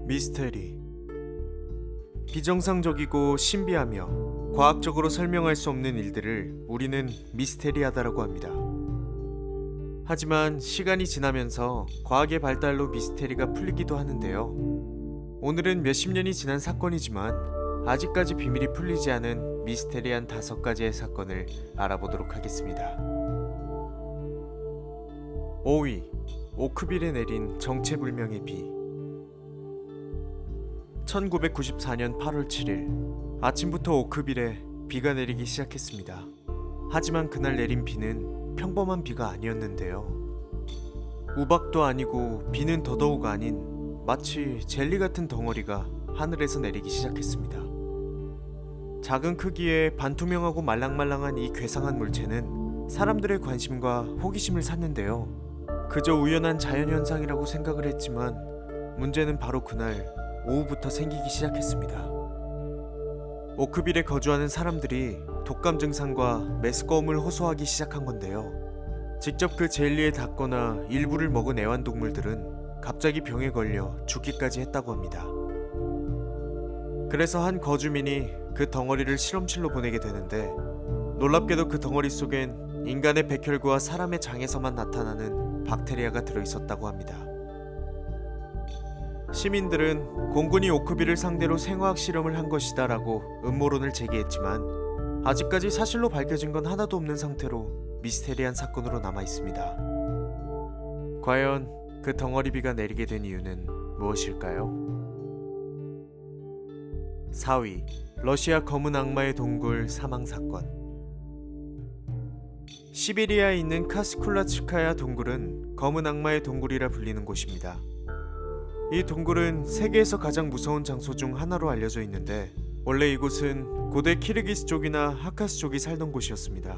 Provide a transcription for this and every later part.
미스테리. 비정상적이고 신비하며 과학적으로 설명할 수 없는 일들을 우리는 미스테리하다라고 합니다. 하지만 시간이 지나면서 과학의 발달로 미스테리가 풀리기도 하는데요. 오늘은 몇십 년이 지난 사건이지만 아직까지 비밀이 풀리지 않은 미스테리한 5가지의 사건을 알아보도록 하겠습니다. 5위, 오크빌에 내린 정체불명의 비. 1994년 8월 7일 아침부터 오크빌에 비가 내리기 시작했습니다. 하지만 그날 내린 비는 평범한 비가 아니었는데요. 우박도 아니고 비는 더더욱 아닌 마치 젤리 같은 덩어리가 하늘에서 내리기 시작했습니다. 작은 크기의 반투명하고 말랑말랑한 이 괴상한 물체는 사람들의 관심과 호기심을 샀는데요. 그저 우연한 자연현상이라고 생각을 했지만 문제는 바로 그날 오후부터 생기기 시작했습니다. 오크빌에 거주하는 사람들이 독감 증상과 메스꺼움을 호소하기 시작한 건데요. 직접 그 젤리에 닿거나 일부를 먹은 애완동물들은 갑자기 병에 걸려 죽기까지 했다고 합니다. 그래서 한 거주민이 그 덩어리를 실험실로 보내게 되는데 놀랍게도 그 덩어리 속엔 인간의 백혈구와 사람의 장에서만 나타나는 박테리아가 들어있었다고 합니다. 시민들은 공군이 오크빌을 상대로 생화학 실험을 한 것이다 라고 음모론을 제기했지만 아직까지 사실로 밝혀진 건 하나도 없는 상태로 미스테리한 사건으로 남아 있습니다. 과연 그 덩어리비가 내리게 된 이유는 무엇일까요? 4위, 러시아 검은 악마의 동굴 사망 사건. 시베리아에 있는 카스쿨라츠카야 동굴은 검은 악마의 동굴이라 불리는 곳입니다. 이 동굴은 세계에서 가장 무서운 장소 중 하나로 알려져 있는데 원래 이곳은 고대 키르기스족이나 하카스족이 살던 곳이었습니다.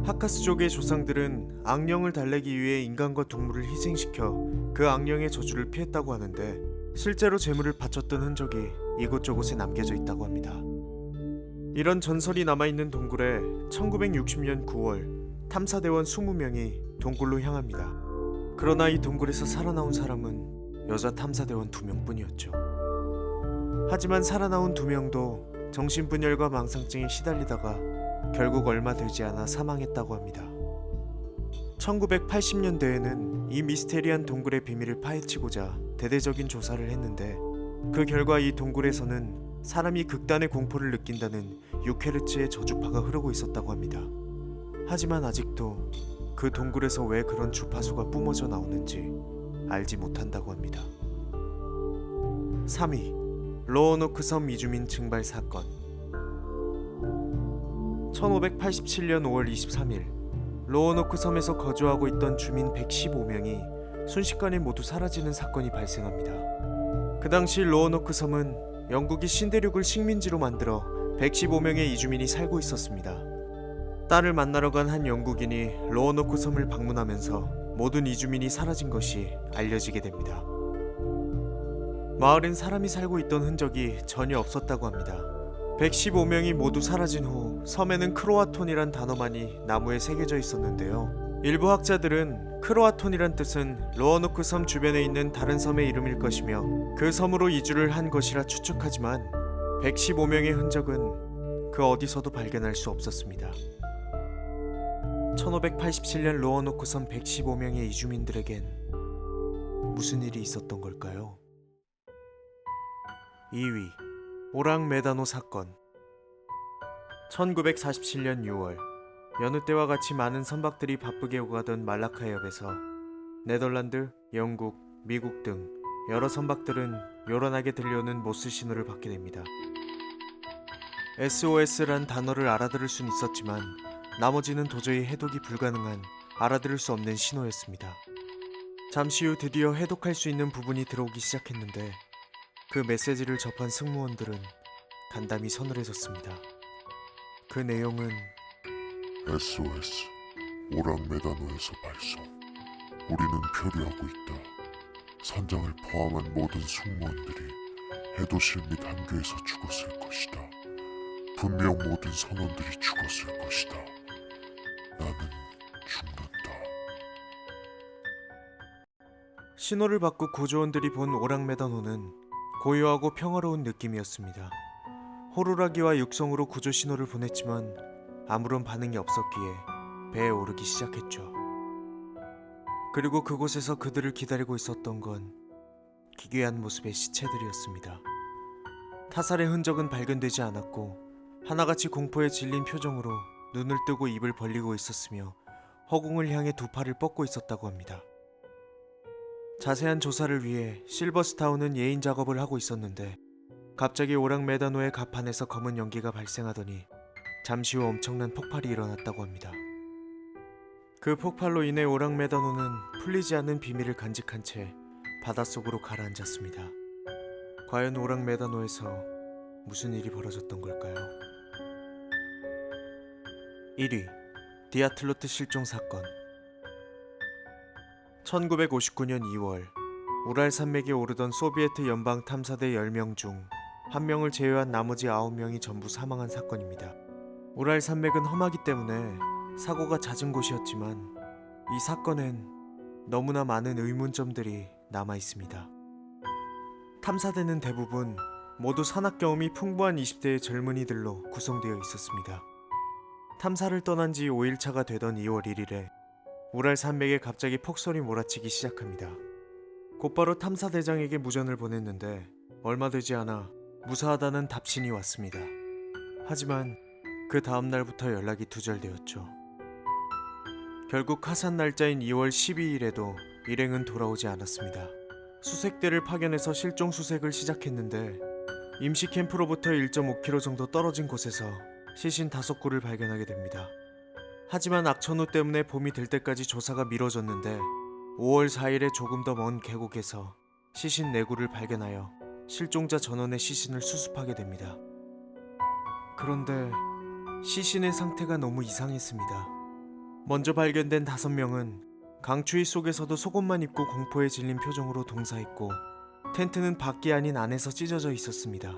하카스족의 조상들은 악령을 달래기 위해 인간과 동물을 희생시켜 그 악령의 저주를 피했다고 하는데 실제로 제물을 바쳤던 흔적이 이곳저곳에 남겨져 있다고 합니다. 이런 전설이 남아있는 동굴에 1960년 9월 탐사대원 20명이 동굴로 향합니다. 그러나 이 동굴에서 살아나온 사람은 여자 탐사대원 2명뿐이었죠. 하지만 살아나온 2명도 정신분열과 망상증에 시달리다가 결국 얼마 되지 않아 사망했다고 합니다. 1980년대에는 이 미스테리한 동굴의 비밀을 파헤치고자 대대적인 조사를 했는데 그 결과 이 동굴에서는 사람이 극단의 공포를 느낀다는 6헤르츠의 저주파가 흐르고 있었다고 합니다. 하지만 아직도 그 동굴에서 왜 그런 주파수가 뿜어져 나오는지 알지 못한다고 합니다. 3위, 로어노크 섬 이주민 증발 사건. 1587년 5월 23일 로어노크 섬에서 거주하고 있던 주민 115명이 순식간에 모두 사라지는 사건이 발생합니다. 그 당시 로어노크 섬은 영국이 신대륙을 식민지로 만들어 115명의 이주민이 살고 있었습니다. 딸을 만나러 간 한 영국인이 로어노크 섬을 방문하면서 모든 이주민이 사라진 것이 알려지게 됩니다. 마을엔 사람이 살고 있던 흔적이 전혀 없었다고 합니다. 115명이 모두 사라진 후 섬에는 크로아톤이란 단어만이 나무에 새겨져 있었는데요. 일부 학자들은 크로아톤이란 뜻은 로어노크 섬 주변에 있는 다른 섬의 이름일 것이며 그 섬으로 이주를 한 것이라 추측하지만 115명의 흔적은 그 어디서도 발견할 수 없었습니다. 1587년 로어노크 섬 115명의 이주민들에겐 무슨 일이 있었던 걸까요? 2위, 오랑 메다노 사건. 1947년 6월 여느 때와 같이 많은 선박들이 바쁘게 오가던 말라카 해협에서 네덜란드, 영국, 미국 등 여러 선박들은 요란하게 들려오는 모스 신호를 받게 됩니다. SOS란 단어를 알아들을 순 있었지만 나머지는 도저히 해독이 불가능한 알아들을 수 없는 신호였습니다. 잠시 후 드디어 해독할 수 있는 부분이 들어오기 시작했는데 그 메시지를 접한 승무원들은 간담이 서늘해졌습니다. 그 내용은 SOS 오랑메다노에서 발송. 우리는 표류하고 있다. 선장을 포함한 모든 승무원들이 해도실 및 함교에서 죽었을 것이다. 분명 모든 선원들이 죽었을 것이다. 나는 죽는다. 신호를 받고 구조원들이 본 오랑메다노는 고요하고 평화로운 느낌이었습니다. 호루라기와 육성으로 구조 신호를 보냈지만 아무런 반응이 없었기에 배에 오르기 시작했죠. 그리고 그곳에서 그들을 기다리고 있었던 건 기괴한 모습의 시체들이었습니다. 타살의 흔적은 발견되지 않았고 하나같이 공포에 질린 표정으로 눈을 뜨고 입을 벌리고 있었으며 허공을 향해 두 팔을 뻗고 있었다고 합니다. 자세한 조사를 위해 실버스타운은 예인 작업을 하고 있었는데 갑자기 오랑메다노의 갑판에서 검은 연기가 발생하더니 잠시 후 엄청난 폭발이 일어났다고 합니다. 그 폭발로 인해 오랑메다노는 풀리지 않는 비밀을 간직한 채 바닷속으로 가라앉았습니다. 과연 오랑메다노에서 무슨 일이 벌어졌던 걸까요? 1위 디아틀로트 실종 사건. 1959년 2월 우랄 산맥에 오르던 소비에트 연방 탐사대 10명 중 1명을 제외한 나머지 9명이 전부 사망한 사건입니다. 우랄 산맥은 험하기 때문에 사고가 잦은 곳이었지만 이 사건엔 너무나 많은 의문점들이 남아 있습니다. 탐사대는 대부분 모두 산악 경험이 풍부한 20대의 젊은이들로 구성되어 있었습니다. 탐사를 떠난 지 5일차가 되던 2월 1일에 우랄 산맥에 갑자기 폭설이 몰아치기 시작합니다. 곧바로 탐사대장에게 무전을 보냈는데 얼마 되지 않아 무사하다는 답신이 왔습니다. 하지만 그 다음 날부터 연락이 두절되었죠. 결국 하산 날짜인 2월 12일에도 일행은 돌아오지 않았습니다. 수색대를 파견해서 실종 수색을 시작했는데 임시 캠프로부터 1.5km 정도 떨어진 곳에서 시신 5구를 발견하게 됩니다. 하지만 악천후 때문에 봄이 될 때까지 조사가 미뤄졌는데 5월 4일에 조금 더 먼 계곡에서 시신 4구를 발견하여 실종자 전원의 시신을 수습하게 됩니다. 그런데 시신의 상태가 너무 이상했습니다. 먼저 발견된 5명은 강추위 속에서도 속옷만 입고 공포에 질린 표정으로 동사했고 텐트는 밖이 아닌 안에서 찢어져 있었습니다.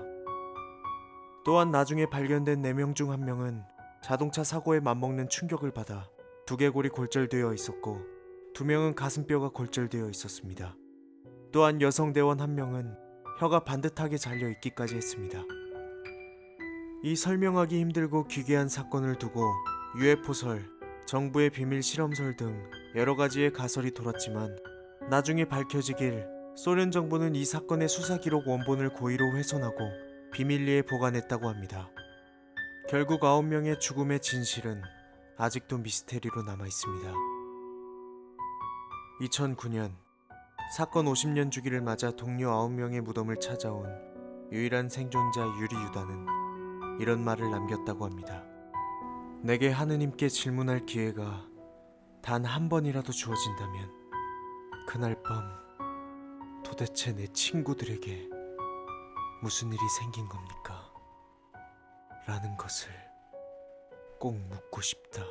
또한 나중에 발견된 4명 중 1명은 자동차 사고에 맞먹는 충격을 받아 두개골이 골절되어 있었고 2명은 가슴뼈가 골절되어 있었습니다. 또한 여성 대원 1명은 혀가 반듯하게 잘려 있기까지 했습니다. 이 설명하기 힘들고 기괴한 사건을 두고 UFO설, 정부의 비밀 실험설 등 여러 가지의 가설이 돌았지만 나중에 밝혀지길 소련 정부는 이 사건의 수사 기록 원본을 고의로 훼손하고 비밀리에 보관했다고 합니다. 결국 9명의 죽음의 진실은 아직도 미스테리로 남아 있습니다. 2009년 사건 50년 주기를 맞아 동료 9명의 무덤을 찾아온 유일한 생존자 유리 유다는 이런 말을 남겼다고 합니다. 내게 하느님께 질문할 기회가 단 한 번이라도 주어진다면 그날 밤 도대체 내 친구들에게 무슨 일이 생긴 겁니까? 라는 것을 꼭 묻고 싶다.